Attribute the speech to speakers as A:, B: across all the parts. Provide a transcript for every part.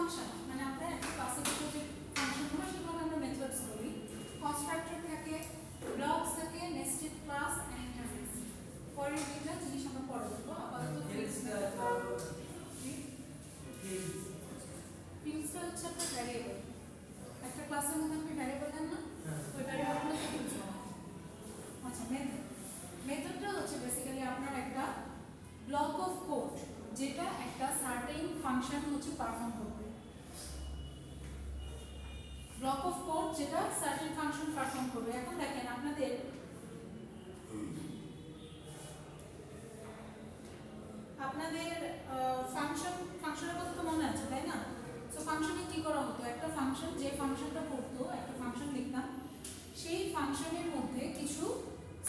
A: Function মানে আমরা একটা ক্লাসে যে ফাংশনগুলো সেগুলো আমরা মেথডস বলি। কনস্ট্রাক্টর থাকে, ব্লকস থাকে, নেস্টেড ক্লাস এন্ড ইন্টারফেস। পরের দুইটা জিনিস আমরা পরে দেখব। আপাতত ফিল্ডসটা হচ্ছে আপনার ভ্যারিয়েবল। একটা ক্লাসের মধ্যে আপনি ভ্যারিয়েবল দেন না, ওই ভ্যারিয়েবলগুলো ফিল্ডস হয়। আচ্ছা, মেথডটা হচ্ছে বেসিক্যালি আপনার একটা ব্লক অফ কোড যেটা একটা সার্টেন ফাংশন হচ্ছে পারফর্ম করবে। ব্লক অফ কোড যেটা সার্টেন ফাংশন পারফর্ম করবে। এখন দেখেন আপনাদের ফাংশনের কথা তো মনে আছে তাই না? সো ফাংশনে কি করা হতো, একটা ফাংশন যে ফাংশনটা করতো, একটা ফাংশন লিখতাম, সেই ফাংশনের মধ্যে কিছু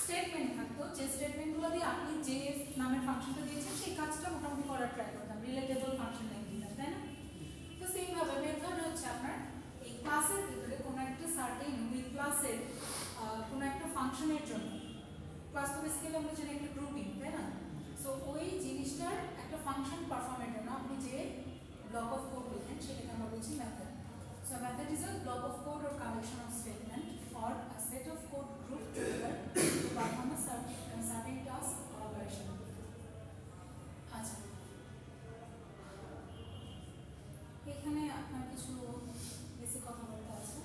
A: স্টেটমেন্ট থাকতো, যে স্টেটমেন্টগুলো দিয়ে আপনি যে নামের ফাংশনটা দিয়েছেন সেই কাজটা মোটামুটি করার ট্রাই করতাম, রিলেটেবল ফাংশন লাইক দিতাম তাই না? তো সেইভাবে মেথড হচ্ছে আপনার এই ক্লাসের ভিতরে কোনো একটা সার্টেন উইথ ক্লাসের কোনো একটা ফাংশনের জন্য, ক্লাস তো বেসিক্যালি আমরা জানি একটা গ্রুপিং তাই না? সো ওই জিনিসটার একটা ফাংশন পারফর্মের জন্য আপনি যে ব্লক অফ কোড লিখেন সেটাকে আমরা বলছি method. So a method is a block of code or collection of statement or a set of code grouped together to perform a certain task or operation. আচ্ছা, এখানে আপনার কিছু বেসিক কথা বলতে আছে।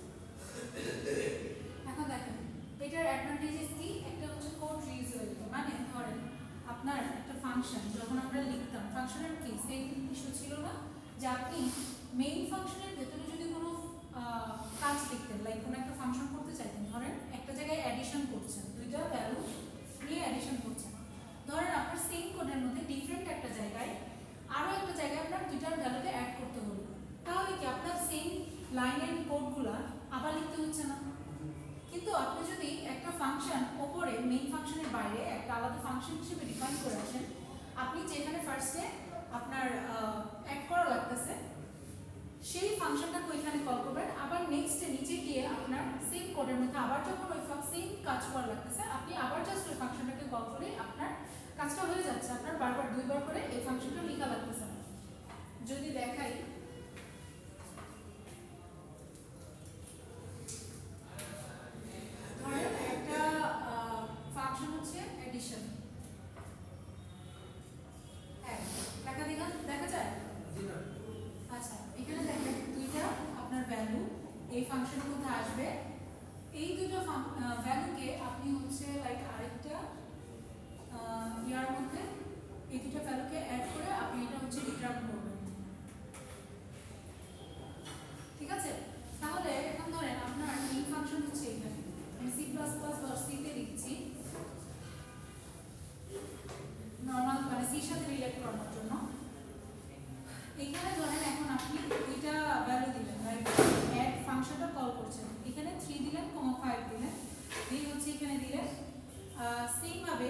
A: এখন দেখেন এটার অ্যাডভান্টেজেস কি, একটা হচ্ছে কোড রিউজেবিলিটি, মানে ধরেন আপনার একটা ফাংশন যখন আমরা লিখতাম, ফাংশনের কি সেম ইস্যু ছিল না যে আপনি মেইন ফাংশনের ভেতরে যদি কোনো কাজ লিখতেন, লাইক কোনো একটা ফাংশন করতে চাইতেন, ধরেন একটা জায়গায় অ্যাডিশন করছেন, দুইটা ভ্যালু নিয়ে অ্যাডিশন করছেন, ধরেন আপনার সেম কোডের মধ্যে ডিফারেন্ট একটা জায়গায় আরও একটা জায়গায় আপনার দুইটার ভ্যালুকে অ্যাড করতে হলো, তাহলে কি আপনার সেম লাইনের কোডগুলো আবার লিখতে হচ্ছে না? কিন্তু আপনি যদি একটা ফাংশন ওপরে মেইন ফাংশনের বাইরে একটা আলাদা ফাংশন হিসেবে ডিফাইন করে আসেন, আপনি যেখানে ফার্স্টে আপনার অ্যাড করা লাগতেছে সেই ফাংশনটাকে ওইখানে কল করবেন, আবার নেক্সটে নিচে গিয়ে আপনার সেম কোডের মধ্যে আবার যখন ওই সেম কাজ করা লাগতেছে আপনি আবার জাস্ট ওই ফাংশনটাকে কল করে আপনার কাজটা হয়ে যাচ্ছে, আপনার বারবার দুইবার করে এই ফাংশনটা লেখা লাগতেছে না। যদি দেখাই ধরেন একটা ফাংশন হচ্ছে এডিশন, দেখা যায়। আচ্ছা, এখানে দেখেন দুইটা আপনার ভ্যালু এই ফাংশনের মধ্যে আসবে, এই দুটো ভ্যালুকে আপনি হচ্ছে লাইক আরেকটা ইয়ার মধ্যে এই দুটো ভ্যালুকে অ্যাড করে আপনি এটা হচ্ছে রিটার্ন করবেন, ঠিক আছে? তাহলে এখন ধরেন আপনার এই ফাংশন হচ্ছে এখানে আমি C++ বা C-তে লিখছি নর্মাল মানে সির সাথে রিলেট করার জন্য। এখানে ধরেন এখন আপনি দুইটা ভ্যালু দিলেন, রাইট? অ্যাড ফাংশনটা কল করছেন, এখানে 3 দিলেন, 5 দিলেন, দিয়ে হচ্ছে এখানে দিলেন, সেম ভাবে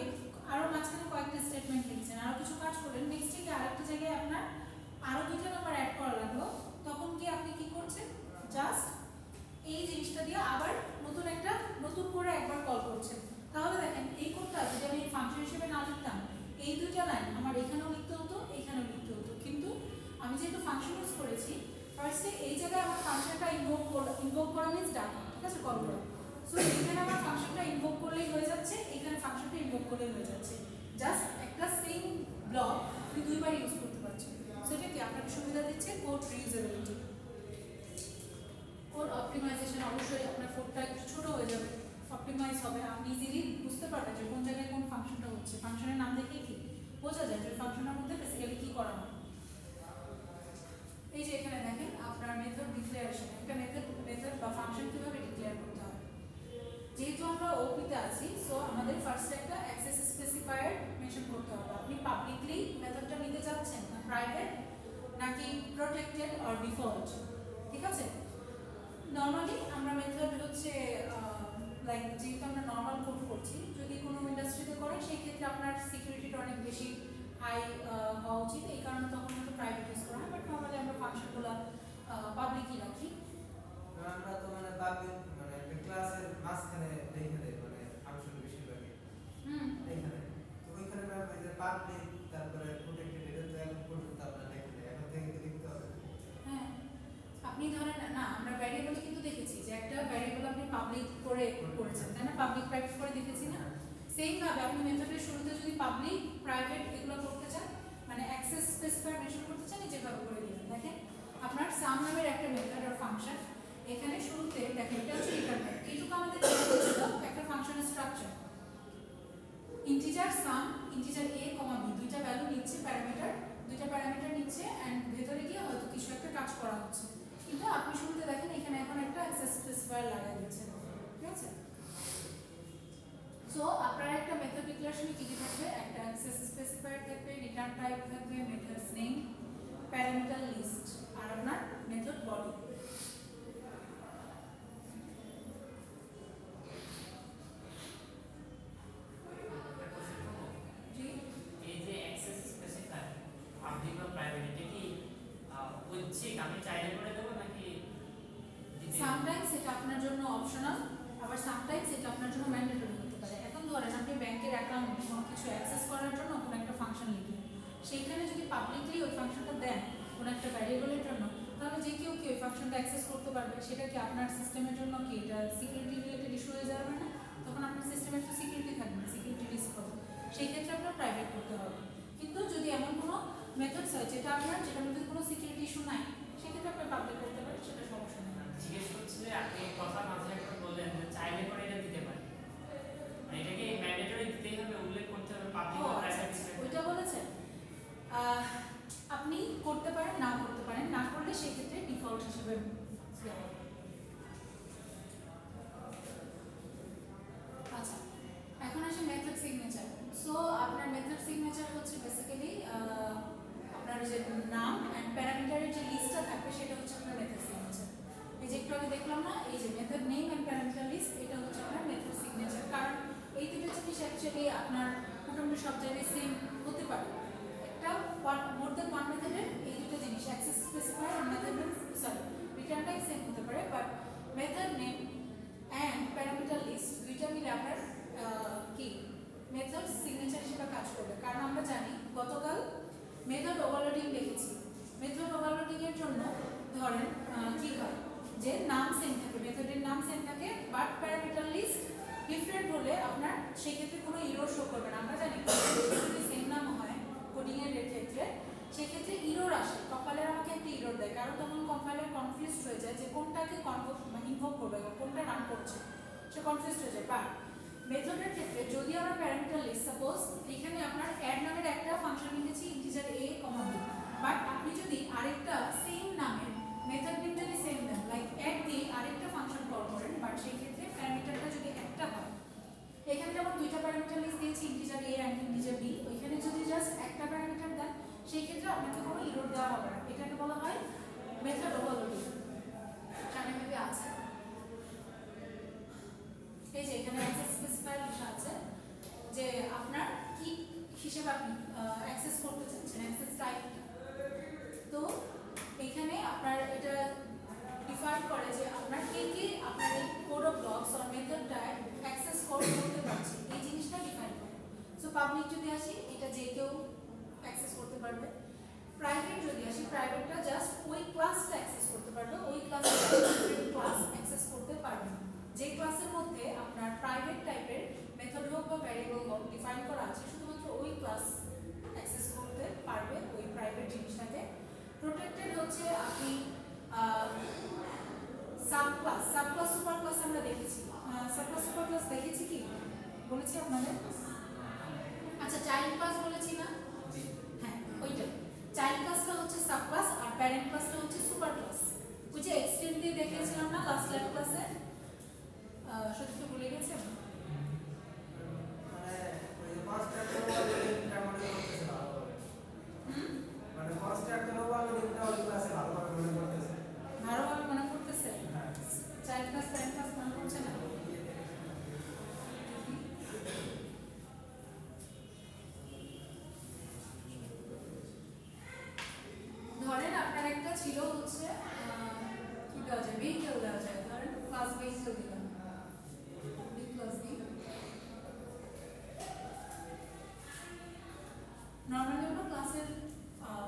A: আরো মাঝখানে কয়েকটা স্টেটমেন্ট লিখছেন, আরো কিছু কাজ করলেন, নেক্সট থেকে আরেকটা জায়গায় আপনার আরো দুইটা নাম্বার অ্যাড করা লাগলো, তখন কি আপনি কি করছেন, জাস্ট এই জিনিসটা দিয়ে আবার নতুন করে একবার কল করছেন। তাহলে দেখেন এই কোডটা যদি আমি ফাংশন হিসেবে না লিখতাম, এই দুইটা লাইন আমার এখানেও লিখতে হতো, এখানেও লিখতে হতো, কিন্তু আমি যেহেতু ফাংশন ইউজ করেছি ফার্স্টে এই জায়গায় আমার ফাংশনটা ইনভোক করা মিন্স ডাকা, ঠিক আছে, কল করা। সো এখানে আমার ফাংশনটা ইনভোক করলেই হয়ে যাচ্ছে, এখানে ফাংশনটা ইনভোক করলেই হয়ে যাচ্ছে, জাস্ট একটা সেম ব্লক আপনি দুইবার ইউজ করতে পারছেন। সো এটা কি আপনাকে সুবিধা দিচ্ছে কোড রিউজেবিলিটি। কোড অপটিমাইজেশন, অবশ্যই আপনার কোডটা একটু ছোট হয়ে যাবে, অপটিমাইজ হবে, আপনি ইজিলি বুঝতে পারবেন যে কোন জায়গায় কোন ফাংশনটা হচ্ছে, ফাংশনের নাম দেখে কি বোঝা যায় যে ফাংশনের মধ্যে বেসিক্যালি কি করা হয়। এই যে এখানে দেখেন আপনার মেথড ডিক্লারেশন, একটা মেথড বা ফাংশন কিভাবে ডিক্লেয়ার করতে হয়। যেহেতু আমরা ওপিতে আছি, সো আমাদের ফার্স্ট একটা অ্যাক্সেস স্পেসিফায়ার মেনশন করতে হবে, আপনি পাবলিকলি মেথডটা নিতে যাচ্ছেন না প্রাইভেট নাকি প্রোটেক্টেড অর ডিফল্ট, ঠিক আছে? নর্মালি আমরা মেথড হচ্ছে লাইক যেহেতু আমরা নর্মাল কোড করছি, যদি কোনো ইন্ডাস্ট্রিতে করেন সেই ক্ষেত্রে আপনার সিকিউরিটিটা অনেক বেশি হাই হওয়া উচিত, এই কারণে তখন আমরা প্রাইভেট ইউজ করা হয়, বাট নর্মালি আমরা ফাংশনগুলো পাবলিকই রাখি।
B: আমরা তো মানে পাবলিক মানে একটা ক্লাসের মাঝখানে লিখে দেই মানে ফাংশন বেশিরভাগই এখানে, তো ওইখানে আমরা এই যে পাবলিক তারপরে প্রোটেক্টেড এটা তো এখন পর্যন্ত আমরা লিখে দেই, এখন থেকে লিখতে হবে।
A: হ্যাঁ, করে করেছেন, তাই না? পাবলিক প্রাইভেট করে দেখেছি না? সেম ভাবে আপনি মেথডের শুরুতে যদি পাবলিক প্রাইভেট এগুলো করতে চান, মানে অ্যাক্সেস স্পেসিফায়ার মেনশন করতে চান, যেভাবে করে দিবেন। দেখেন আপনার সাম নামের একটা মেথড আর ফাংশন, এখানে শুরুতে দেখেন এটা হচ্ছে রিটার্ন টাইপ। এইটুকু আমাদের ছিল একটা ফাংশনের structure. Integer some, integer a, b দুইটা ভ্যালু নিচ্ছে, দুইটা প্যারামিটার নিচ্ছে এন্ড ভেতরে গিয়ে হয়তো কিছু একটা কাজ করা হচ্ছে। কিন্তু আপনি শুরুতে দেখেন এখানে এখন একটা অ্যাক্সেস স্পেসিফায়ার লাগাই দিয়েছেন, ঠিক আছে? সো আপনার একটা মেথড ডিক্লারেশনে কি কি থাকবে? একটা অ্যাক্সেস স্পেসিফায়ার থাকবে, রিটার্ন টাইপ থাকবে, মেথডস নেম, প্যারামিটার লিস্ট আর আপনার মেথড বডি। সামটাইমস এটা আপনার জন্য অপশনাল, আবার সামটাইমস এটা আপনার জন্য ম্যান্ডেটরি হতে পারে। এখন ধরেন আপনি ব্যাংকের অ্যাকাউন্ট কোনো কিছু অ্যাক্সেস করার জন্য কোনো একটা ফাংশন লিখলেন, সেইখানে যদি পাবলিকলি ওই ফাংশনটা দেন কোনো একটা ভ্যারিয়েবলের জন্য, তাহলে যে কেউ কি ওই ফাংশনটা অ্যাক্সেস করতে পারবে। সেটা কি আপনার সিস্টেমের জন্য কি এটা সিকিউরিটি রিলেটেড ইস্যু হয়ে যাবে না? তখন আপনার সিস্টেমের তো সিকিউরিটি থাকবে না, সিকিউরিটি রিস্ক হবে। সেই ক্ষেত্রে আপনার প্রাইভেট করতে হবে। কিন্তু যদি এমন কোনো মেথডস হয় যেটা আপনার, যেটার মধ্যে কোনো সিকিউরিটি ইস্যু নাই, সেক্ষেত্রে আপনি পাবলিক করতে পারেন, সেটা সমস্যা নেই।
C: জিজ্ঞেস করছি যে আপনি কথা মাথায় করে বললেন যে চাইলে করে এটা দিতে পারি, মানে এটাকে ম্যান্ডেটরি দিতেই হবে, উল্লেখ করতে হবে পাবলিক বা প্রাইভেট হিসেবে?
A: ওইটা বলেছেন আপনি করতে পারেন, না করতে পারেন, না করলে সেই ক্ষেত্রে ডিফল্ট হিসেবে দেওয়া হবে। আচ্ছা, এখন আসে মেথড সিগনেচার। সো আপনার মেথড সিগনেচার হচ্ছে বেসিক্যালি আপনার যে নাম এন্ড প্যারামিটারের যে লিস্টটা থাকবে সেটা হচ্ছে আপনার মেথড সিগনেচার। এই যে একটু আগে দেখলাম না, এই যে method name and parameter list, এটা হচ্ছে আপনার মেথড সিগনেচার। কারণ এই দুটো জিনিস অ্যাকচুয়ালি আপনার মোটামুটি সব জায়গায় সেম হতে পারে। একটা মোর দ্যান ওয়ান মেথডের এই দুটো জিনিস অ্যাক্সেস স্পেসিফায়ার আর method name, sorry return type same হতে পারে, but method name and parameter list দুইটা মিলে আপনার কি মেথড সিগনেচার হিসেবে কাজ করবে। কারণ আমরা জানি গতকাল মেথড ওভারলোডিং দেখেছি। মেথড ওভারলোডিং এর জন্য ধরেন কি হয় যে নাম সেম থাকে, মেথডের নাম সেম থাকে, বাট প্যারামিটার লিস্ট ডিফারেন্ট হলে আপনার সেই ক্ষেত্রে কোনো ইরর শো করবে না। আমরা জানি যদি সেম নাম হয় কোডিং এর ক্ষেত্রে, সেই ক্ষেত্রে ইরর আসে। কম্পাইলার আমাকে একটা ইরর দেয়, কারণ তখন কম্পাইলার কনফিউজড হয়ে যায় যে কোনটাকে ইনভোক করবে, কোনটা রান করছে, সে কনফিউজড হয়ে যায়। বাট মেথডের ক্ষেত্রে যদি আমরা প্যারামিটার লিস্ট, সাপোজ এখানে আপনার অ্যাড নামের একটা ফাংশন লিখেছি ইন্টিজার a, b, বাট আপনি যদি আরেকটা সেম নামের মেথড নেম যদি সেম দেন, লাইক অ্যাড দিয়ে আরেকটা ফাংশন কল করেন, বাট সেই ক্ষেত্রে প্যারামিটারটা যদি একটা হয়, এখানে যেমন দুইটা প্যারামিটার লিস্ট দিয়েছি integer a and integer b, ওইখানে যদি জাস্ট একটা প্যারামিটার দেন, সেই ক্ষেত্রে আপনাকে কোনো ইরর দেওয়া হবে না। এটাকে বলা হয় মেথড ওভারলোডিং। জানেন ভাবে আছে এই যে এখানে অ্যাক্সেস স্পেসিফায়ার লেখা আছে যে আপনার কি হিসেবে আপনি অ্যাক্সেস করতে চাচ্ছেন, অ্যাক্সেস টাইপটা। তো এখানে আপনার এটা ডিফাইন করে যে আপনার কে কে আপনার এই code of blocks or method type access করতে পারছে, এই জিনিসটা ডিফাইন করে। সো পাবলিক যদি আসি, এটা যে কেউ অ্যাক্সেস করতে পারবে। প্রাইভেট যদি আসি, প্রাইভেটটা জাস্ট ওই ক্লাসটা অ্যাক্সেস করতে পারবে, ওই ক্লাসটা ক্লাস অ্যাক্সেস করতে পারবে না। যে ক্লাসের মধ্যে আপনার প্রাইভেট টাইপের মেথড হোক বা ভ্যারিয়েবল হোক ডিফাইন করা আছে, শুধুমাত্র ওই ক্লাস অ্যাক্সেস করতে পারবে ওই প্রাইভেট জিনিসটাকে। প্রোটেক্টেড হচ্ছে আপনি সাবক্লাস, সুপার ক্লাস আমরা দেখেছি। সাবক্লাস সুপার ক্লাস দেখেছি কি বলেছি আপনাদের? আচ্ছা, চাইল্ড ক্লাস বলেছি না? হ্যাঁ, ওইটা চাইল্ড ক্লাসটা হচ্ছে সাবক্লাস আর প্যারেন্ট ক্লাসটা হচ্ছে সুপার ক্লাস। ওই যে এক্সটেন্ড দিয়ে দেখিয়েছিলাম না লাস্ট ল্যাব ক্লাসে, সত্যি তো ভুলে গেছেন? ভালোভাবে মনে করতেছে? চাইল্ড ক্লাস প্যারেন্ট ক্লাস মনে করছে না? ধরেন আপনার একটা ছিল হচ্ছে কি দেওয়া যায়, ভেহিকেল দেওয়া যায়, ধরেন ক্লাস ভেহিকেল দিলাম, পাবলিক ক্লাস দিই। নর্মালি আমরা ক্লাসের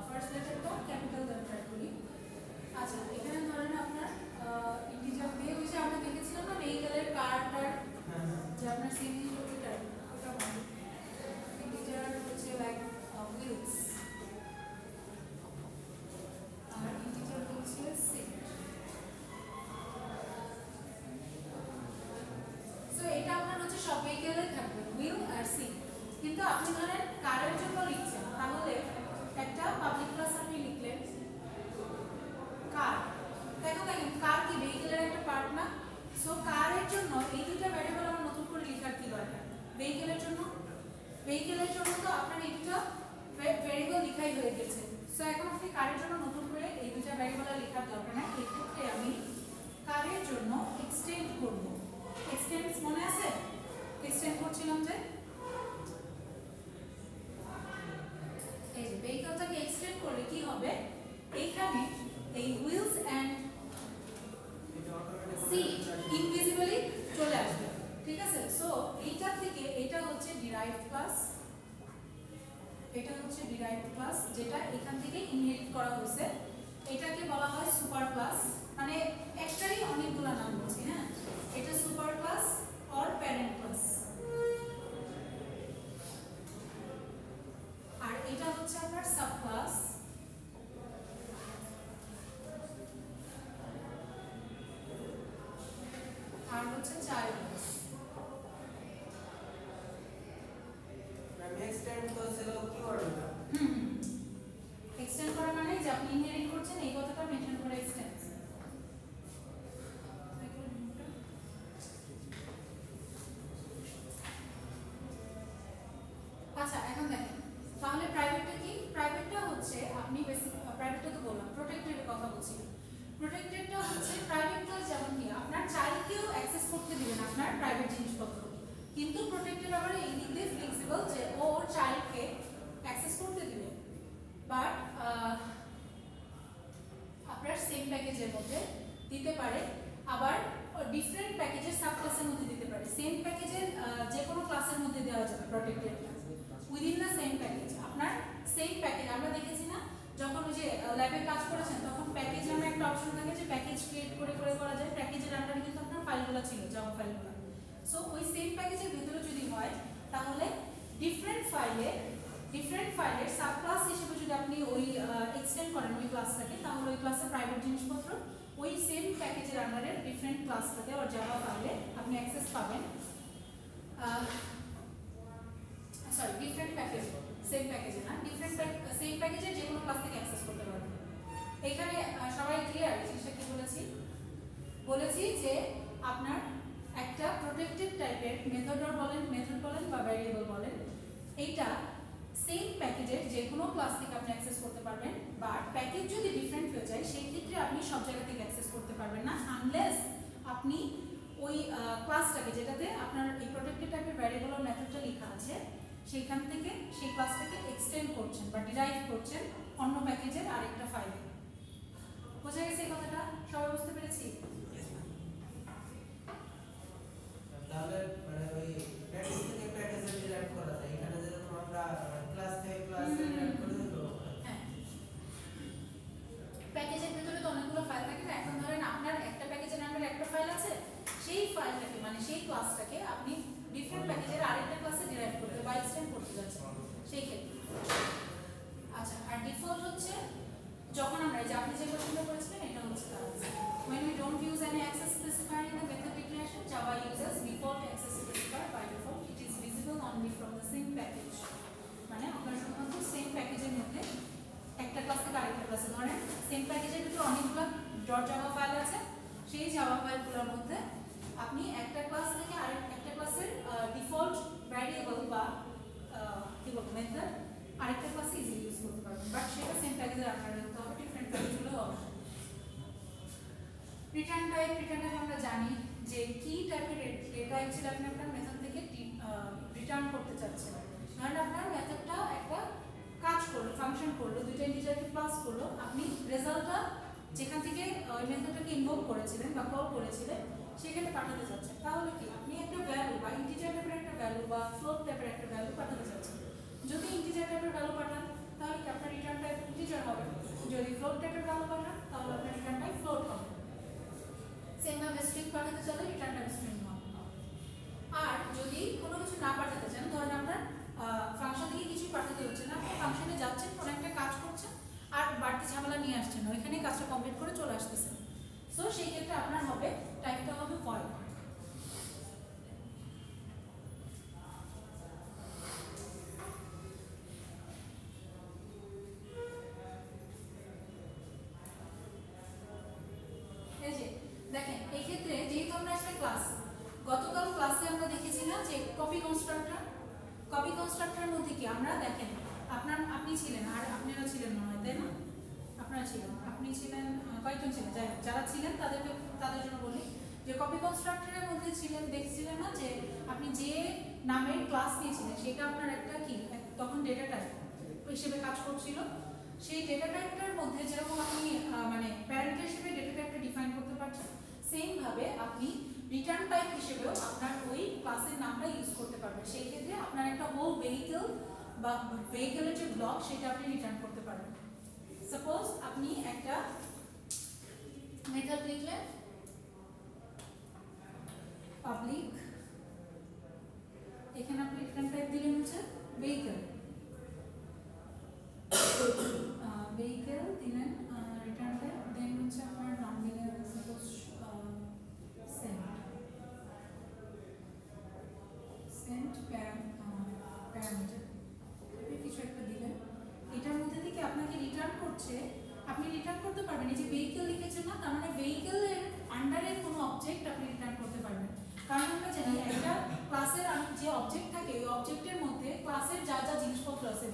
A: ফার্স্ট লেটারটা ক্যাপিটাল দেওয়ার ট্রাই করি। আচ্ছা, এখানে ধরেন আপনার ইন্টিজার দিয়ে ওই যে আমরা দেখেছিলাম না ভেহিকেলের কারটা কিন্তু আপনি ধরেন কারের জন্য লিখছেন, তাহলে একটা পাবলিক ক্লাস আপনি লিখলেন কার। দেখেন কার কি ভেহিকেলের একটা পার্ট না? সো কারের জন্য এই দুটো ভ্যারিয়েবল আমার নতুন করে লেখার কি দরকার? ভেহিকেলের জন্য তো আপনার একটা ভ্যারিয়েবল লেখাই হয়ে গেছে। সো এখন আপনি কারের জন্য নতুন করে এই দুটো ভ্যারিয়েবল লেখার দরকার নাই। এই ক্ষেত্রে আমি কারের জন্য এক্সটেন্ড করব। এক্সটেন্ড মনে আছে? এক্সটেন্ড করছিলাম যে এই যে ভেহিকেলটাকে এক্সটেন্ড করলে কি হবে, এইখানে এই হুইলস এন্ড সিট ইনভিজিবলি চলে আসবে, ঠিক আছে? সো এইটা থেকে এটা হচ্ছে ডিরাইভড ক্লাস, যেটা এখান থেকে ইনহেরিট করা হয়েছে। এটাকে বলা হয় সুপার ক্লাস, মানে একটারই অনেকগুলো নাম বলছি। হ্যাঁ, এটা super class or parent class. আর এটা হচ্ছে আপনার সাব ক্লাস, আর হচ্ছে চাইল্ড ক্লাস।
B: এক্সটেন্ড তো ছিল কিওয়ার্ড না।
A: এক্সটেন্ড করা মানে যে আপনি ইনহেরিট করছেন এই কথাটা মেনশন করে এক্সটেন্ড। আচ্ছা, এখন দেখেন তাহলে প্রাইভেটটা কি? প্রাইভেটটা হচ্ছে আপনি বেসিক প্রাইভেটটা তো বললাম, প্রোটেক্টেডের কথা বলছি। প্রোটেক্টেডটা হচ্ছে প্রাইভেট ক্লাস যেমন কি আপনার চাইল্ডকেও অ্যাক্সেস করতে দিবেন আপনার প্রাইভেট জিনিসপত্র, কিন্তু প্রোটেক্টেড আবার এই দিক দিয়ে ফ্লেক্সিবল যে ও ওর চাইল্ডকে অ্যাক্সেস করতে দিবে, বাট আপনার সেম প্যাকেজের মধ্যে দিতে পারে, আবার ডিফারেন্ট প্যাকেজের সাব ক্লাসের মধ্যে দিতে পারে। সেম প্যাকেজের যে কোনো ক্লাসের মধ্যে দেওয়া যাবে protected class within the same package. আপনার সেম প্যাকেজ আমরা দেখেছি না, যখন ওই যে ল্যাবে কাজ করেছেন তখন প্যাকেজ নামে একটা অপশন থাকে যে প্যাকেজ ক্রিয়েট করে করা যায়। প্যাকেজের আন্ডারে কিন্তু আপনার ফাইলগুলো ছিল, জাভা ফাইলগুলো। সো ওই সেম প্যাকেজের ভিতরে যদি হয় তাহলে ডিফারেন্ট ফাইলের সাব ক্লাস হিসেবে যদি আপনি ওই এক্সটেন্ড করেন ওই ক্লাসটাকে, তাহলে ওই ক্লাসের প্রাইভেট জিনিসপত্র ওই সেম প্যাকেজের আন্ডারে ডিফারেন্ট ক্লাসটাতে ওর জাভা ফাইলে আপনি অ্যাক্সেস পাবেন। সরি, ডিফারেন্ট প্যাকেজ, সেম প্যাকেজে না, সেম প্যাকেজের যে কোনো ক্লাস থেকে অ্যাক্সেস করতে পারবেন। এখানে সবাই ক্লিয়ার? জিনিসটা কি বলেছি যে আপনার একটা প্রোটেক্টেড টাইপের মেথড বলেন বা ভ্যারিয়েবল বলেন, এইটা সেম প্যাকেজের যে কোনো ক্লাস থেকে আপনি অ্যাক্সেস করতে পারবেন, বাট প্যাকেজ যদি ডিফারেন্ট হয়ে যায় সেই ক্ষেত্রে আপনি সব জায়গা থেকে অ্যাক্সেস করতে পারবেন না, আনলেস আপনি ওই ক্লাসটাকে যেটাতে আপনার এই প্রোটেক্টেড টাইপের ভ্যারিয়েবল ও মেথডটা লেখা আছে সেইখান থেকে সেই ক্লাসটাকে এক্সটেন্ড করছেন বা ডিরাইভ করছেন অন্য প্যাকেজের আরেকটা ফাইলে। বোঝা গেছে এই কথাটা? সবাই বুঝতে পেরেছি?
B: তাহলে মানে ওই প্যাকেজ থেকে প্যাকেজে ডিরাইভ করা যায়। এখানে যেরকম আমরা ক্লাস থেকে ক্লাসে ডিরাইভ করে দিল।
A: হ্যাঁ, প্যাকেজের ভিতরে তো অনেকগুলো ফাইল থাকে না। এখন ধরেন আপনার একটা প্যাকেজের নামের একটা ফাইল আছে, সেই ফাইলটাকে মানে সেই ক্লাসটাকে আপনি ডিফারেন্ট প্যাকেজের আরেকটা ক্লাসে ডিরাইভ করতে বা এক্সটেন্ড করতে যাচ্ছেন সেই ক্ষেত্রে। আচ্ছা, আর ডিফল্ট হচ্ছে যখন আমরা যে আপনি যে কোশ্চেনটা করেছিলেন এটা হচ্ছে তার when we don't use any access specifier in the method declaration, Java uses default access specifier. By default it is visible only from the same package, মানে আপনার শুধুমাত্র সেম প্যাকেজের মধ্যে একটা ক্লাস থেকে আরেকটা ক্লাসে ধরেন সেম প্যাকেজের ভিতরে অনেকগুলো .java ফাইল আছে, সেই জাভা ফাইলগুলোর মধ্যে আপনি একটা ক্লাস থেকে আরেকটা ক্লাসের ডিফল্ট ভ্যারিয়েবল বা কি বলবো মেথড আরেকটা ক্লাসে ইজিলি ইউজ করতে পারবেন, বাট সেটা সেম প্যাকেজের আন্ডারে হতে হবে, ডিফারেন্ট প্যাকেজগুলো হবে। রিটার্ন টাইপ আমরা জানি যে কি টাইপের ডেটা অ্যাকচুয়ালি আপনি আপনার মেথড থেকে রিটার্ন করতে চাচ্ছেন। ধরেন আপনার মেথডটা একটা কাজ করলো, ফাংশন করলো, দুইটা ইন্টিজারকে পাস করলো, আপনি রেজাল্টটা যেখান থেকে ওই মেথডটাকে ইনভোক করেছিলেন বা কল করেছিলেন সেখানে পাঠাতে চাচ্ছেন। তাহলে কি আপনি একটা ভ্যালু বা ইন্টিজার টাইপের একটা ভ্যালু বা ফ্লোট টাইপের একটা ভ্যালু পাঠাতে চাচ্ছেন। যদি ইন্টিজার টাইপের ভ্যালু পাঠান তাহলে কি আপনার রিটার্ন টাইপ ইন্টিজার হবে, যদি ফ্লোট টাইপের ভ্যালু পাঠান তাহলে আপনার রিটার্ন টাইপ ফ্লোট হবে। সেম ভাবে স্ট্রিং পাঠাতে চাইলে রিটার্ন টাইপ স্ট্রিং হবে। আর যদি কোনো কিছু না পাঠাতে চান, ধরেন আপনার ফাংশন থেকে কিছু পাঠাতে হচ্ছে না, আপনি ফাংশনে যাচ্ছেন, কোনো একটা কাজ করছেন আর বাড়তি ঝামেলা নিয়ে আসছেন, ওইখানে কাজটা কমপ্লিট করে চলে আসতেছেন, সো সেই ক্ষেত্রে আপনার হবে টাইপটা হবে ভয়েড। কনস্ট্রাক্টরের মধ্যে কি আমরা দেখেন আপনি ছিলেন আর আপনারা ছিলেন মনে হয়, তাই না? আপনারা ছিলেন, আপনি ছিলেন, কয়েকজন ছিলেন, যারা ছিলেন তাদের জন্য বলি যে কপি কনস্ট্রাক্টরের মধ্যে ছিলেন, দেখছিলেন না যে আপনি যে নামের ক্লাস নিয়েছিলেন সেটা আপনার একটা কি তখন ডেটা টাইপ হিসেবে কাজ করছিল। সেই ডেটা টাইপটার মধ্যে যেরকম আপনি মানে প্যারেন্ট হিসেবে ডেটা টাইপটা ডিফাইন করতে পারছেন, সেম ভাবে আপনি রিটার্ন টাইপ হিসেবেও আপনার ওই ক্লাসের নামটা ইউজ করতে পারবেন। সেই ক্ষেত্রে আপনার একটা হোল ভেহিকল বা ভেহিকলের যে ব্লক সেটা আপনি রিটার্ন করতে পারবেন। সাপোজ আপনি একটা মেথড লিখলেন পাবলিক, এখানে আপনি রিটার্ন টাইপ দিলেন হচ্ছে ভেহিকল, ভেহিকল দিলেন রিটার্ন টাইপ, দেন হচ্ছে আপনার নাম দিলেন সাপোজ সেন্ট প্যারামিটার, আপনি কিছু একটা দিলেন। এটার মধ্যে থেকে আপনাকে রিটার্ন করছে, আপনি রিটার্ন করতে পারবেন এই যে ভেহিকল লিখেছেন না, তার মানে ভেহিকলের আন্ডারে কোনো অবজেক্ট আপনি রিটার্ন করতে পারবেন। কারণ আমরা জানি একটা ক্লাসের যে অবজেক্ট থাকে ওই অবজেক্টের মধ্যে ক্লাসের যা যা জিনিসপত্র আছে,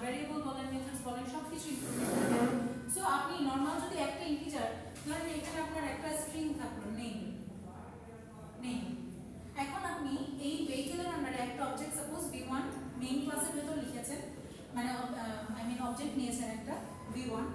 A: ভেরিয়েবল বলেন, মেথডস বলেন, সব কিছু ইনক্লুড থাকে। সো আপনি নর্মাল যদি একটা ইন্টিজার ধরেন এখানে আপনার একটা স্ট্রিং থাকলো নেম, এখন আপনি এই ভেহিকলের আন্ডারে একটা অবজেক্ট সাপোজ v1 মেইন ক্লাসের ভেতর লিখেছেন, মানে আই মিন অবজেক্ট নিয়েছেন একটা v1।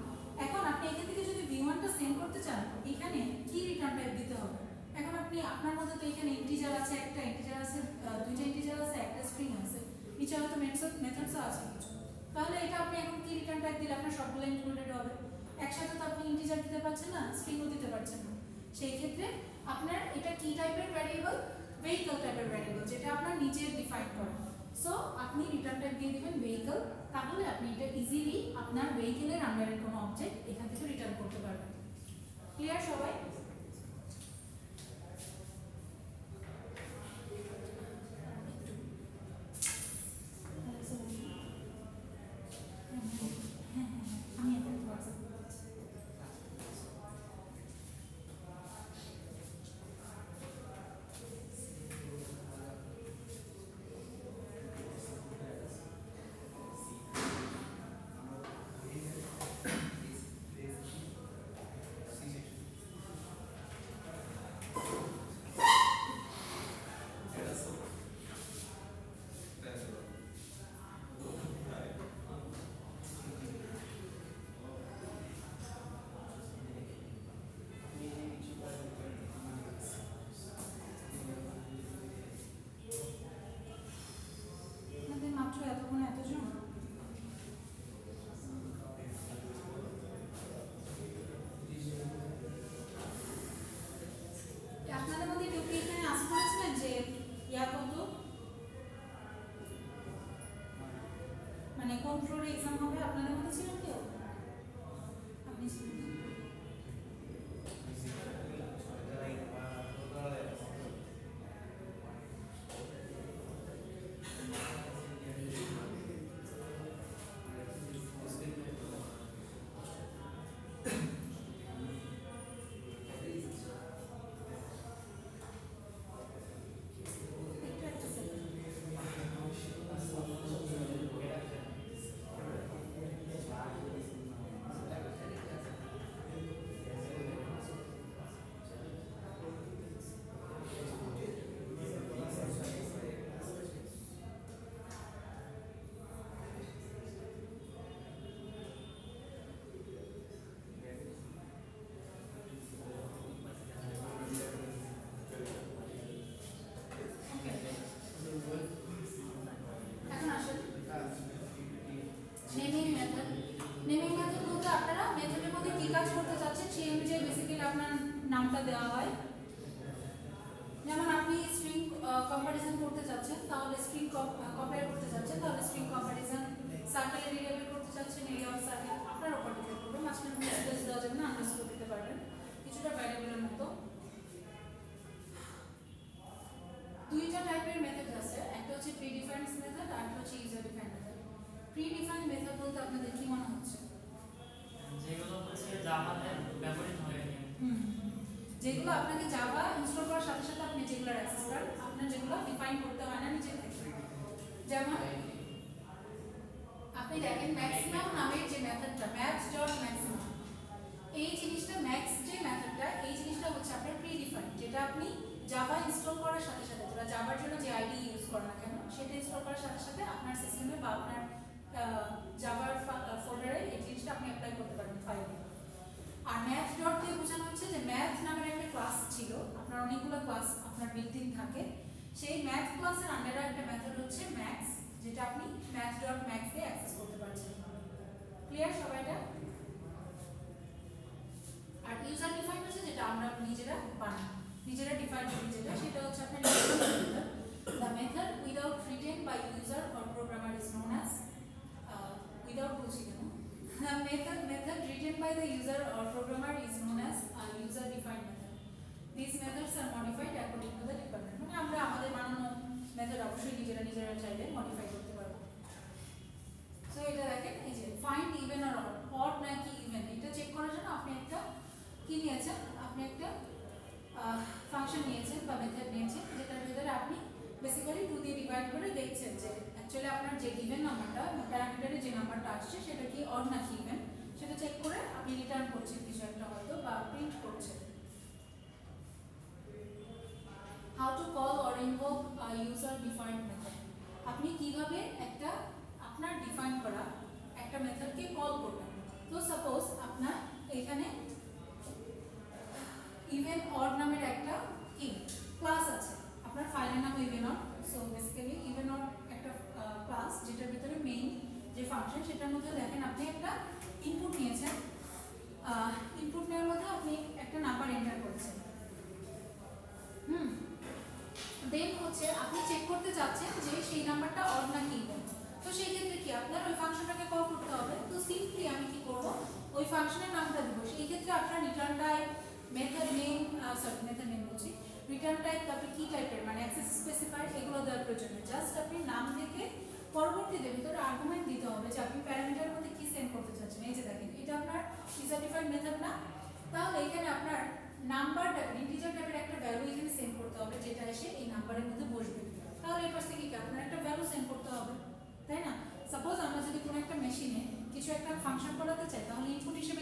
A: এখন আপনি এখান থেকে যদি v1টা সেন্ড করতে চান, এখানে কি রিটার্ন টাইপ দিতে হবে? এখন আপনি আপনার মধ্যে তো এখানে ইন্টিজার আছে, একটা ইন্টিজার আছে, দুইটা ইন্টিজার আছে, একটা স্ট্রিং আছে, নিচে হয়তো মেথডসও আছে কিছু, তাহলে এটা আপনি এখন কি রিটার্ন টাইপ দিলে আপনার সবগুলো ইনক্লুডেড হবে? একসাথে তো আপনি ইন্টিজার দিতে পারছেন না, স্ট্রিংও দিতে পারছেন না। সেই ক্ষেত্রে আপনার এটা কি টাইপের ভ্যারিয়েবল? ভেহিকল টাইপের ভ্যারিয়েবল, যেটা আপনার নিজে ডিফাইন করা। সো আপনি রিটার্ন টাইপ দিয়ে দিবেন ভেহিকল, তাহলে আপনি এটা ইজিলি আপনার ভেহিকলের আন্ডারে কোনো অবজেক্ট এখান থেকে রিটার্ন করতে পারবেন। ক্লিয়ার সবাই? আমি এটা হোয়াটসঅ্যাপ করতেছি। কোন ফ্লোরে এক্সাম হবে আপনাদের মধ্যে ছিলেন কেউ? আপনি ছিলেন? নামটা দেওয়া হয়, যেমন আপনি স্ট্রিং কম্পারিজন করতে যাচ্ছেন তাহলে স্ট্রিং কম্পেয়ার করতে যাচ্ছেন তাহলে স্ট্রিং কম্পারিজন, সার্কেলের এরিয়া বের করতে যাচ্ছেন এরিয়া অফ সার্কেল, আপনার উপর ডিপেন্ড করবে। মাঝখানে মেসেজ দেওয়া যাবে না, আন্ডারস্কোর দিতে পারবেন কিছুটা ভ্যারিয়েবলের মতো। দুইটা টাইপের মেথড আছে, একটা হচ্ছে প্রিডিফাইন্ড মেথড আর একটা হচ্ছে user defined method. Predefined method বলতে আপনাদের কি মনে হচ্ছে?
C: যেগুলো হচ্ছে জাভাতে ব্যবহৃত হয়,
A: যেগুলো আপনাকে জাভা ইনস্টল করার সাথে সাথে আপনি যেগুলো অ্যাক্সেস করেন, আপনার যেগুলো ডিফাইন করতে হয় না নিজে থেকে। যেমন আপনি দেখেন ম্যাক্সিমাম নামের যে মেথডটা max.maximum, এই জিনিসটা ম্যাক্স যে মেথডটা, এই জিনিসটা হচ্ছে আপনার প্রিডিফাইন্ড, যেটা আপনি জাভা ইনস্টল করার সাথে সাথে বা জাভার জন্য যে আইডি ইউজ করেন না কেন সেটা ইনস্টল করার সাথে সাথে আপনার সিস্টেমে বা আপনার জাভার ফোল্ডারে এই জিনিসটা আপনি অ্যাপ্লাই করতে পারবেন ফাইলে। আর ম্যাথ ডট দিয়ে বোঝানো হচ্ছে যে ম্যাথ নামের একটা ক্লাস ছিল, আপনার অনেকগুলো ক্লাস আপনার বিল্ট ইন থাকে, সেই ম্যাথ ক্লাসের আন্ডারে একটা মেথড হচ্ছে ম্যাক্স, যেটা আপনি math.max দিয়ে অ্যাক্সেস করতে পারছেন। ক্লিয়ার সবাইটা? আর ইউজার ডিফাইন্ড হচ্ছে যেটা আমরা নিজেরা বানাই, নিজেরা ডিফাইন করি, যেটা সেটা হচ্ছে আপনার the method without written by user or programmer is known as without বলছি কেন, the method written by the user or programmer is known as a user defined method. These methods are modified according to the requirement. মানে আমরা আমাদের বানানো method অবশ্যই নিজেরা চাইলে modify করতে পারবো। সো এটা দেখেন এই যে ফাইন্ড ইভেন অর অড নাকি ইভেন, এটা চেক করার জন্য আপনি একটা কি নিয়েছেন, আপনি একটা ফাংশন নিয়েছেন বা মেথড নিয়েছেন, যেটার ভিতরে আপনি বেসিক্যালি 2 দিয়ে ডিভাইড করে দেখছেন যে অ্যাকচুয়ালি আপনার যে গিভেন নাম্বারটা প্যারামিটারে যে নাম্বারটা আসছে সেটা কি অড নাকি ইভেন, সেটা চেক করে আপনি রিটার্ন করছেন কিছু একটা হয়তো বা প্রিন্ট করছেন। How to call or invoke user defined method, আপনি কিভাবে একটা আপনার ডিফাইন করা একটা মেথডকে কল করবেন। তো সাপোজ আপনার এখানে ইভেন অড নামের একটা কি ক্লাস আছে, আপনার ফাইলের নাম even odd. So basically even odd একটা ক্লাস যেটার ভিতরে মেইন যে ফাংশন সেটার মধ্যে দেখেন আপনি একটা ইনপুট নিয়েছেন, ইনপুট নেওয়ার মধ্যে আপনি একটা নাম্বার এন্টার করছেন, দেন হচ্ছে আপনি চেক করতে চাচ্ছেন যে সেই নাম্বারটা অড নাকি ইভেন। তো সেই ক্ষেত্রে কি আপনার ওই ফাংশনটাকে কল করতে হবে। তো সিম্পলি আমি কি করব, ওই ফাংশনের নামটা দেব। সেই ক্ষেত্রে আপনার রিটার্ন টাইপ, মেথড নেম বলছি, রিটার্ন টাইপ, তারপরে কি টাইপের মানে অ্যাক্সেস স্পেসিফায়ার, এগুলো দেওয়ার প্রয়োজন নেই। জাস্ট আপনি নাম থেকে পরবর্তীতে ভিতরে আর্গুমেন্ট দিতে হবে যে আপনি প্যারামিটারের মধ্যে কি সেন্ড করতে চাচ্ছেন। এই যে দেখেন এটা আপনার ইউজার ডিফাইন্ড মেথড না, তাহলে এখানে আপনার নাম্বারটা ইন্টিজার টাইপের একটা ভ্যালু এখানে সেন্ড করতে হবে, যেটা এসে এই নাম্বারের মধ্যে বসবে। তাহলে এই পাশ থেকে কি আপনার একটা ভ্যালু সেন্ড করতে হবে, তাই না? সাপোজ আমরা যদি কোনো একটা মেশিনে কিছু একটা ফাংশন করাতে চাই, তাহলে ইনপুট হিসেবে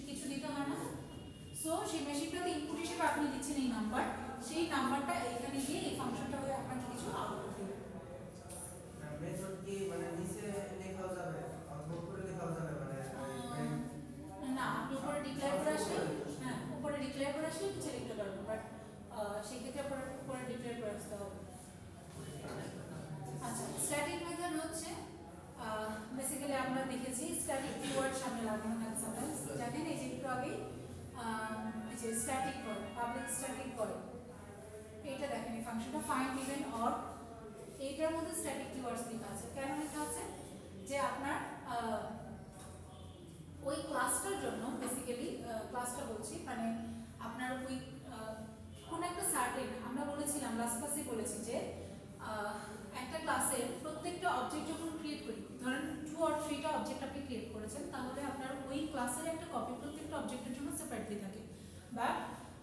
A: কিছু দিতে হয় না। সো সেই মেশিনটাতে ইনপুট হিসেবে আপনি দিচ্ছেন এই নাম্বার, সেই নাম্বারটা এখানে গিয়ে এই ফাংশনটা হয়ে আপনাকে কিছু আউটপুট দেবে।
B: মেথড কি মানে নিচে লেখাও যাবে অথবা উপরে লেখাও যাবে মানে
A: না, আপনি উপরে ডিক্লেয়ার করে আসলে, হ্যাঁ উপরে ডিক্লেয়ার করে আসলে নিচে লিখতে পারবেন, বাট সেই ক্ষেত্রে উপরে ডিক্লেয়ার করে আসতে হবে। আচ্ছা, স্ট্যাটিক মেথড হচ্ছে বেসিক্যালি আমরা দেখেছি স্ট্যাটিক কিওয়ার্ড সামনে লাগানো থাকে সামটাইমস, জানেন এই যে একটু আগে এই যে static void, public static void, এইটা দেখেন এই ফাংশনটা ফাইন্ড ইভেন অর, এইটার মধ্যে স্ট্যাটিক কিওয়ার্ডস লেখা আছে। কেন লেখা আছে যে আপনার ওই ক্লাসটার জন্য বেসিক্যালি ক্লাসটা বলছি মানে আপনার ওই কোন একটা সার্টেন, আমরা বলেছিলাম লাস্ট ক্লাসে বলেছি যে একটা ক্লাসের প্রত্যেকটা অবজেক্ট যখন ক্রিয়েট করি, ধরেন 2 or 3টা অবজেক্ট আপনি ক্রিয়েট করেছেন, তাহলে আপনার ওই ক্লাসের একটা কপি প্রত্যেকটা অবজেক্টের জন্য সেপারেটলি থাকে। বা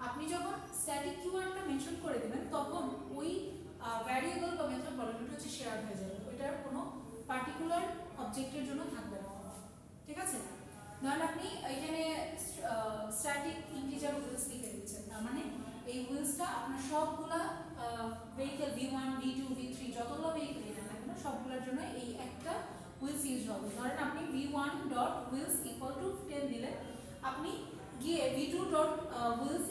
A: আপনি যখন স্ট্যাটিক কিওয়ার্ডটা মেনশন করে দেবেন, তখন ওই ভ্যারিয়েবল বা মেথড বলাটা হচ্ছে শেয়ার হয়ে যাবে, ওইটার কোনো পার্টিকুলার অবজেক্টের জন্য থাকবে না। ঠিক আছে? ধরেন আপনি এখানে স্ট্যাটিক ইন্টিজার উইলস লিখে দিচ্ছেন, তার মানে এই উইলসটা আপনার সবগুলা ভেহিকল V1, V2, V3 যতগুলো ভেহিকল না কেন সবগুলোর জন্য এই একটা উইলস ইউজ হবে। ধরেন আপনি v1.wheels = 10 দিলেন, আপনি গিয়ে v2.wheels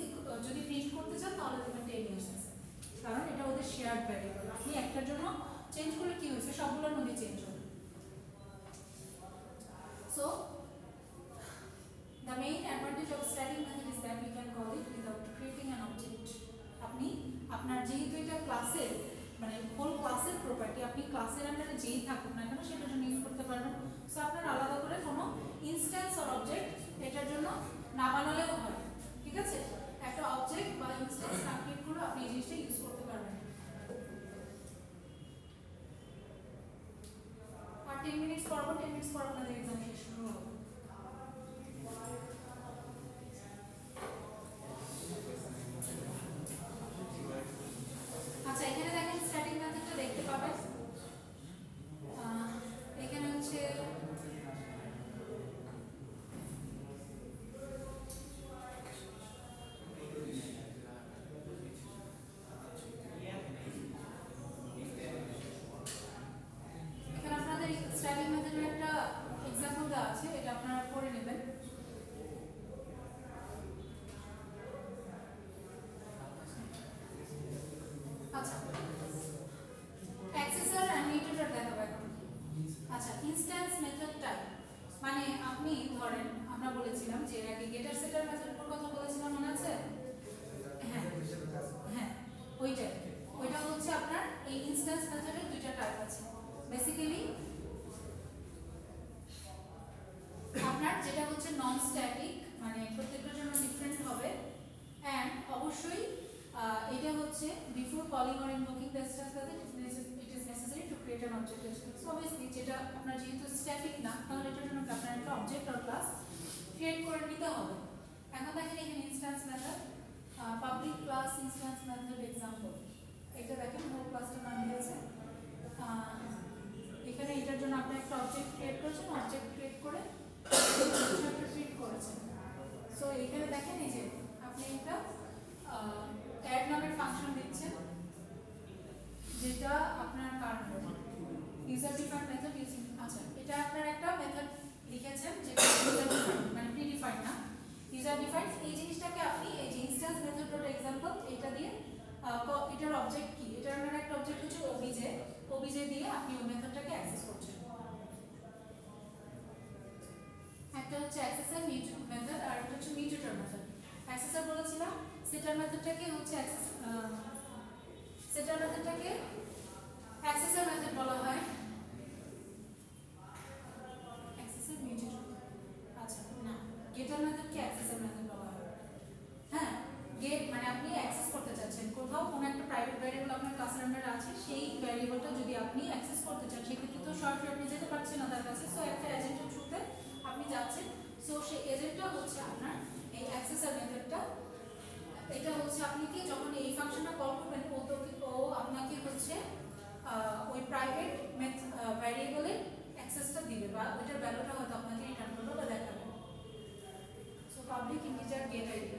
A: যদি প্রিন্ট করতে চান তাহলে দেখবেন 10 এসেছে, কারণ এটা ওদের শেয়ার্ড ভ্যারিয়েবল। আপনি একটার জন্য চেঞ্জ করলে কি হয়েছে, সবগুলোর মধ্যে চেঞ্জ হবে। So the main advantage of static method is that we can call it without creating an object. আপনি আপনার যেহেতু এটা ক্লাসের মানে হোল ক্লাসের প্রপার্টি, আপনি ক্লাসের আন্ডারে যেই থাকুন না কেন সেটার জন্য ইউজ করতে পারবেন। সো আপনার আলাদা করে কোনো ইনস্ট্যান্স অর অবজেক্ট এটার জন্য না বানালেও হয়। ঠিক আছে? একটা অবজেক্ট বা ইনস্ট্যান্স না ক্রিয়েট করে আপনি এই জিনিসটা ইউজ করতে পারবেন। আর 10 মিনিটস পর আপনাদের এক্সাম শেষ শুরু হবে। আচ্ছা, এখানে দেখেন স্ট্যাটিক মেথডটা দেখতে পাবেন আছে। বেসিক্যালি আপনার যেটা হচ্ছে নন স্ট্যাটিক, মানে প্রত্যেকটার জন্য ডিফারেন্ট হবে, অ্যান্ড অবশ্যই এটা হচ্ছে before calling or invoking the instance method it is necessary to create an object. So obviously যেটা আপনার যেহেতু স্ট্যাটিক না, তাহলে এটার জন্য আপনার একটা অবজেক্ট অর ক্লাস ক্রিয়েট করে নিতে হবে। এখন দেখেন এখানে instance method, public class instance method example, এটা দেখেন হোল ক্লাসটা নাম দিয়েছে। এখানে এটার জন্য আপনি একটা অবজেক্ট ক্রিয়েট করেছেন, অবজেক্ট ক্রিয়েট করে ট্রিট করেছেন। সো এখানে দেখেন এই যে আপনি একটা অ্যাড নামের ফাংশন দিচ্ছেন, যেটা আপনার কারণ ইউজার ডিফাইন্ড মেথড ইউজিং, আচ্ছা এটা আপনার একটা মেথড লিখেছেন যেটা ইউজার ডিফাইন্ড, মানে প্রিডিফাইন্ড না, ইউজার ডিফাইন্ড। এই জিনিসটাকে আপনি এই যে ইনস্ট্যান্স মেথড ডট এক্সাম্পল এটা দিয়ে এটার অবজেক্ট কি, এটার মানে একটা অবজেক্ট হচ্ছে ওবিজে, ওবিজে দিয়ে আপনি ওই মেথডটাকে অ্যাক্সেস করছেন। একটা হচ্ছে অ্যাক্সেসর মেথড আর একটা হচ্ছে মিউটেটর মেথড। অ্যাক্সেসর বলেছিলাম সেটার মেথডটাকে হচ্ছে সেটার মেথডটাকে অ্যাক্সেসর মেথড বলা হয়। অ্যাক্সেসর মিউটেটর, আচ্ছা না, গেটার মেথডকে অ্যাক্সেসর মেথড বলা হয়। হ্যাঁ, গেট মানে আপনি অ্যাক্সেস করতে চাচ্ছেন কোথাও কোনো একটা প্রাইভেট ভ্যারিয়েবল আপনার ক্লাসের আন্ডারে আছে, সেই ভ্যারিয়েবলটা যদি আপনি অ্যাক্সেস করতে চান সেক্ষেত্রে তো সরাসরি আপনি যেতে পারছেন না তার কাছে। সো একটা এজেন্টের থ্রুতে আপনি যাচ্ছেন। সো সেই এজেন্টটা হচ্ছে আপনার এই অ্যাক্সেসর মেথডটা। এটা হচ্ছে আপনি কি যখন এই ফাংশনটা কল করবেন ও আপনাকে হচ্ছে ওই প্রাইভেট ভ্যারিয়েবলের অ্যাক্সেসটা দিবে বা ওইটার ভ্যালুটা হয়তো আপনাকে রিটার্ন করবে বা দেখাবে। So public integer get ID.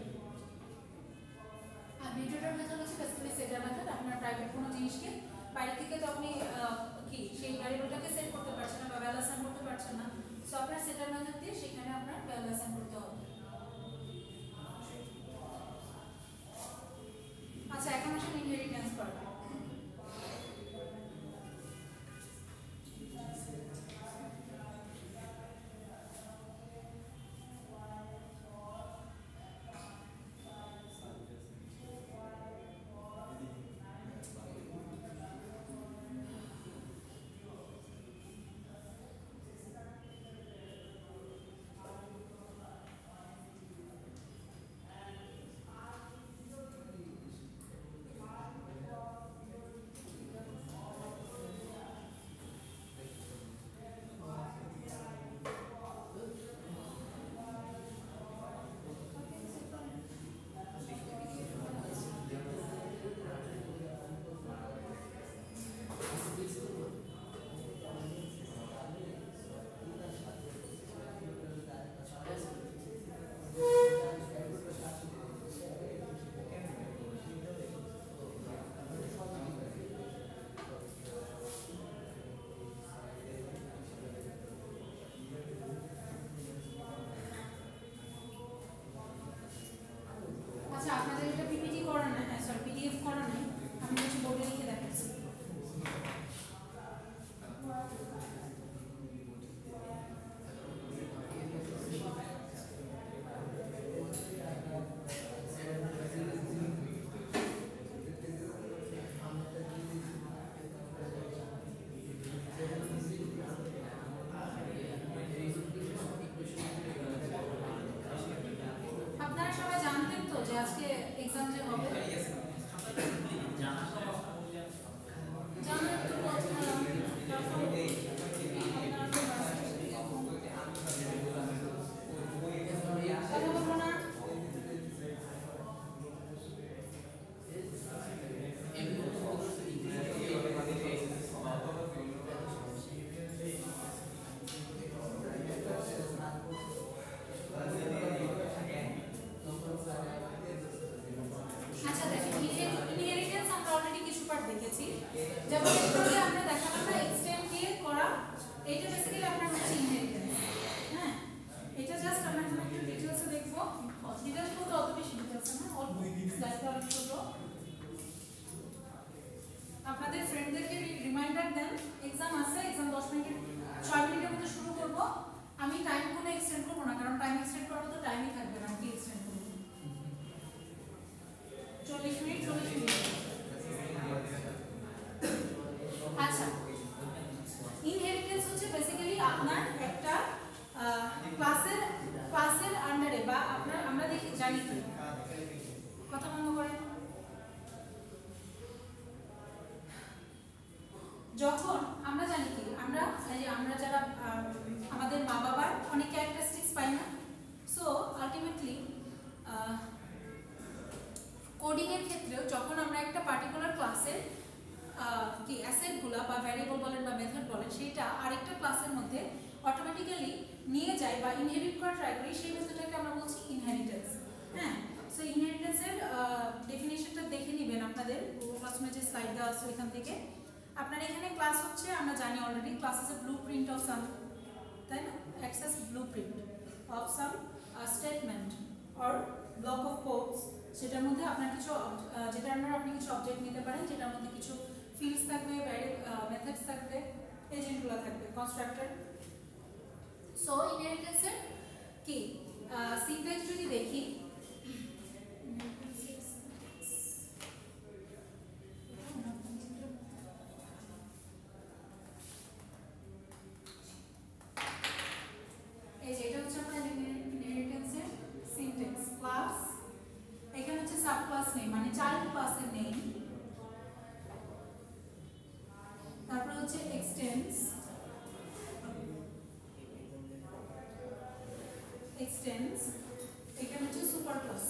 A: আর মিউটেটর মেথড হচ্ছে বেসিক্যালি সেটার মেথড। আপনার প্রাইভেট কোনো জিনিসকে বাইরে থেকে তো আপনি কি সেই ভ্যারিয়েবলটাকে সেট করতে পারছেন না বা ভ্যালু অ্যাসাইন করতে পারছেন না। সো আপনার সেটার মেথড দিয়ে সেখানে আপনার ভ্যালু অ্যাসাইন করতে হবে। আচ্ছা এখন আসলে ইনহেরিটেন্স পার্ট। আজকে এক্সাম যে হবে জানার তো কথা বলবো না। আচ্ছা দেখেন ইনহেরিটেন্স আমরা অলরেডি কিছু পার্ট দেখেছি, যেমন একটুকে আমরা দেখালাম না এক্সটেন্ড দিয়ে করা, এটা বেসিক্যালি আপনার হচ্ছে ইনহেরিটেন্স। হ্যাঁ এটা জাস্ট আমরা এখন একটু ডিটেইলসে দেখব, ডিটেইলস বলতে অত বেশি ডিটেইলস না, অল্প স্লাইডটা অনেক ছোট। আপনাদের ফ্রেন্ডদেরকে রিমাইন্ডার দেন এক্সাম আছে, এক্সাম 10 মিনিটের 6 মিনিটের মধ্যে শুরু করব। আমি টাইম কোনো এক্সটেন্ড করব না, কারণ টাইম এক্সটেন্ড করার মতো টাইমই থাকবে না, কি এক্সটেন্ড করব 40 মিনিট 40 মিনিট। আচ্ছা যখন আমরা জানি কি আমরা যারা আমাদের মা বাবার অনেক ক্যারেক্টারিস্টিক্স পাই না, সো আলটিমেটলি কোডিং এর ক্ষেত্রেও যখন আমরা একটা পার্টিকুলার ক্লাসের কি অ্যাসেটগুলো বা ভ্যারিয়েবল বলেন বা মেথড বলেন সেটা আরেকটা ক্লাসের মধ্যে অটোমেটিক্যালি নিয়ে যায় বা ইনহেরিট করা ট্রাই করি, সেই মেথডটাকে আমরা বলছি ইনহেরিটেন্স। হ্যাঁ, সো ইনহেরিটেন্সের ডেফিনেশনটা দেখে নেবেন আপনাদের ক্লাসরুমে যে স্লাইড দেওয়া আছে ওইখান থেকে। আপনার এখানে ক্লাস হচ্ছে আমরা জানি already class is a blueprint of some, তাই না, access blueprint of some statement or block of codes, সেটার মধ্যে আপনার কিছু যেটার আমরা আপনি কিছু অবজেক্ট নিতে পারেন, যেটার মধ্যে কিছু ফিল্ডস থাকবে, মেথডস থাকবে, এজেন্টগুলো থাকবে, কনস্ট্রাক্টর। সো ইনহেরিটেন্সের কি সিনট্যাক্স যদি দেখি, এই যে এটা হচ্ছে আপনার ইনহেরিটেন্সের সিনট্যাক্স। ক্লাস, এখানে হচ্ছে সাব ক্লাস নেম মানে চাইল্ড ক্লাসের নেম, তারপর হচ্ছে এক্সটেন্স, এখানে হচ্ছে সুপার ক্লাস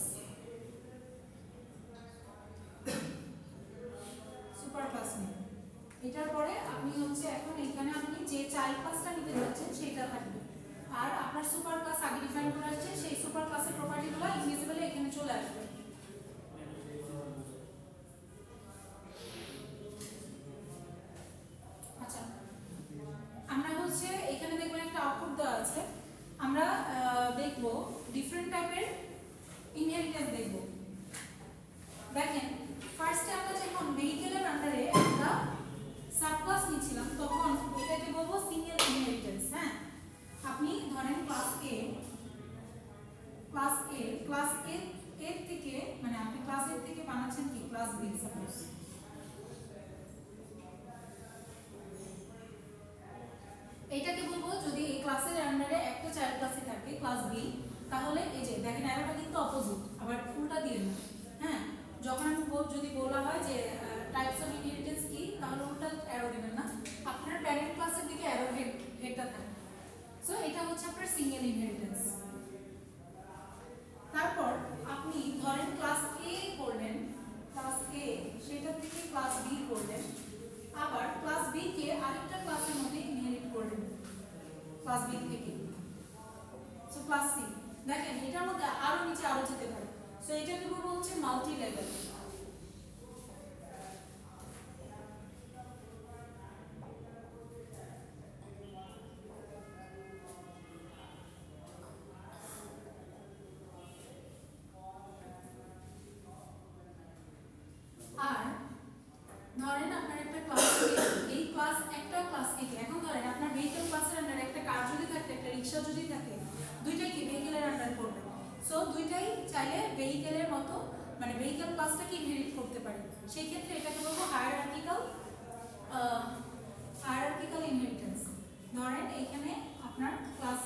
A: নেম। এটার পরে আপনি হচ্ছে এখন এখানে আপনি যে চাইল্ড ক্লাসটা নিতে যাচ্ছেন সেটা থাকবে, আর আপনার সুপার ক্লাস আগে ডিফাইন করা আছে সেই সুপার ক্লাসের প্রপার্টিগুলো ইনভিজিবলি এখানে চলে আসবে। আচ্ছা, আমরা হচ্ছে এখানে দেখবেন একটা আউটপুট দেওয়া আছে, আমরা দেখব ডিফারেন্ট টাইপের ইনহেরিটেন্স দেখব। দেখেন ফার্স্টে আমরা যখন ভেহিকেলের আন্ডারে একটা সাবক্লাস নিয়েছিলাম তখন এটাকে বলবো সিঙ্গেল ইনহেরিটেন্স। হ্যাঁ, আপনি ধরেন ক্লাস এ এর থেকে মানে আপনি ক্লাস এর থেকে বানাচ্ছেন কি ক্লাস বি, সাপোজ এইটাকে বলবো যদি এই ক্লাসের আন্ডারে একটা চাইল্ড ক্লাসই থাকে ক্লাস বি, তাহলে এই যে দেখেন অ্যারোটা কিন্তু অপোজিট, আবার উল্টা দিয়ে না। হ্যাঁ, যখন আমি যদি বলা হয় যে টাইপস অফ ইনহেরিটেন্স কি, তাহলে উল্টা অ্যারো দিবেন না, আপনার প্যারেন্ট ক্লাসের দিকে অ্যারো হেডটা থাকে। সো এটা হচ্ছে আপনার সিঙ্গেল ইনহেরিটেন্স। তারপর আপনি ধরেন ক্লাস এ করলেন, ক্লাস এ সেটা থেকে ক্লাস বি করলেন, আবার ক্লাস বি কে আরেকটা ক্লাসের মধ্যে ইনহেরিট করলেন ক্লাস বি থেকে, সো ক্লাস সি। দেখেন এটার মধ্যে আরো নিচে আরো যেতে পারে, সো এটাকে বলবো হচ্ছে মাল্টি লেভেল। আর ধরেন আপনার একটা ক্লাস এই ক্লাস একটা ক্লাস থেকে, এখন ধরেন আপনার ভেহিকেল ক্লাসের আন্ডারে একটা কার যদি থাকে, একটা রিক্সা যদি থাকে, দুইটাই কি ভেহিকেলের আন্ডার পড়বে। সো দুইটাই চাইলে ভেহিকেলের মতো মানে ভেহিকেল ক্লাসটাকে ইনহেরিট করতে পারে, সেই ক্ষেত্রে এটাকে বলবো হায়ারার্কিক্যাল ইনহেরিটেন্স। ধরেন এখানে আপনার ক্লাস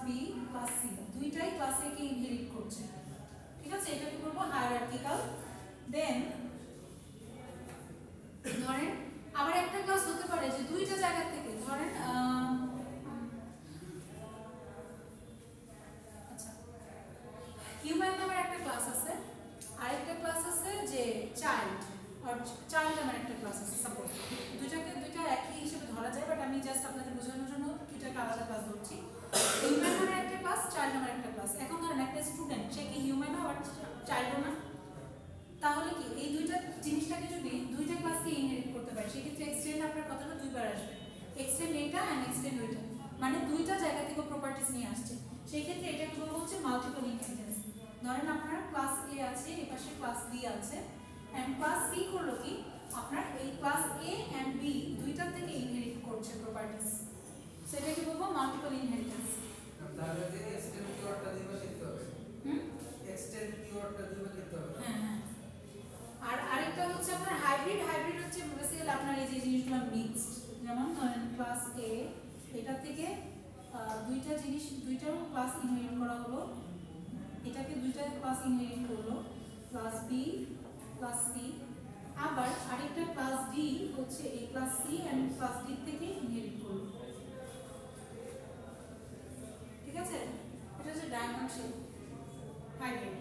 A: বি ক্লাস সি দুইটাই ক্লাস এ কে ইনহেরিট করছে, ঠিক আছে, এটাকে বলবো হায়ারার্কিক্যাল। দেন ধরেন আবার একটা ক্লাস হতে পারে যে দুইটা জায়গা থেকে, ধরেন আচ্ছা হিউম্যান নামের একটা ক্লাস আছে, আরেকটা ক্লাস আছে যে চাইল্ড নামের একটা ক্লাস আছে। সাপোজ দুইটা একই হিসেবে ধরা যায়, বাট আমি জাস্ট আপনাদের বোঝানোর জন্য দুইটাকে আলাদা ক্লাস ধরছি। হিউম্যান নামের একটা ক্লাস, চাইল্ড নামের একটা ক্লাস। এখন ধরেন একটা স্টুডেন্ট, সে কি হিউম্যানও আবার চাইল্ডও না, তাহলে কি এই দুইটা জিনিসটাকে যদি দুইটা ক্লাসকে ইনহেরিট করতে পারে, সেক্ষেত্রে এক্সটেন্ড আপনার কথাটা দুইবার আসবে, এক্সটেন্ড এটা এন্ড এক্সটেন্ড ওইটা, মানে দুইটা জায়গা থেকে প্রপার্টিজ নিয়ে আসছে, সেই ক্ষেত্রে এটাকে বলবো হচ্ছে মাল্টিপল ইনহেরিটেন্স। ধরেন আপনার ক্লাস এ আছে, এই পাশে ক্লাস বি আছে, এন্ড ক্লাস সি করলো কি আপনার এই ক্লাস এ এন্ড বি দুইটা থেকে ইনহেরিট করছে প্রপার্টিজ, সেটাকে বলবো মাল্টিপল ইনহেরিটেন্স।
B: তাহলে যে এক্সটেন্ড কিওয়ার্ডটা দিবে লিখতে হবে, এক্সটেন্ড কিওয়ার্ডটা দিবে লিখতে হবে।
A: হ্যাঁ, আর আরেকটা হচ্ছে আপনার হাইব্রিড হচ্ছে বেসিক্যালি আপনার এই যে জিনিসগুলো মিক্সড, যেমন ধরেন ক্লাস এ এটা থেকে দুইটা ক্লাস ইনহেরিট করা হলো, এটাকে দুইটা ক্লাস ইনহেরিট করলো, ক্লাস বি ক্লাস সি, আবার আরেকটা ক্লাস ডি হচ্ছে A class C and class D থেকে ইনহেরিট করবে। ঠিক আছে, এটা হচ্ছে ডায়মন্ড শেপ হাইব্রিড।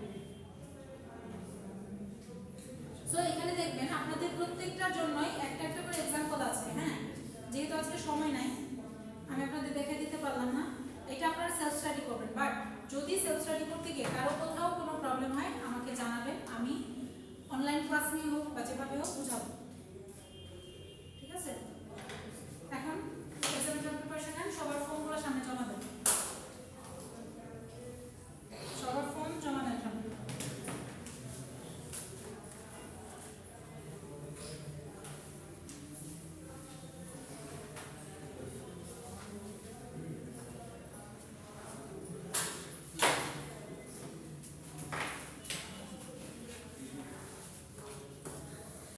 A: সো এখানে দেখবেন আপনাদের প্রত্যেকটার জন্যই একটা একটা করে एग्जांपल আছে। হ্যাঁ, যেহেতু আজকে সময় নাই আমি আপনাদের দেখাই দিতে পারলাম না, এটা আপনারা সেলফ স্টাডি করবেন। বাট যদি সেলফ স্টাডি করতে গিয়ে কারো কোথাও কোনো প্রবলেম হয় আমাকে জানাবেন, আমি অনলাইন ক্লাস নিয়ে হোক বা যেভাবে হোক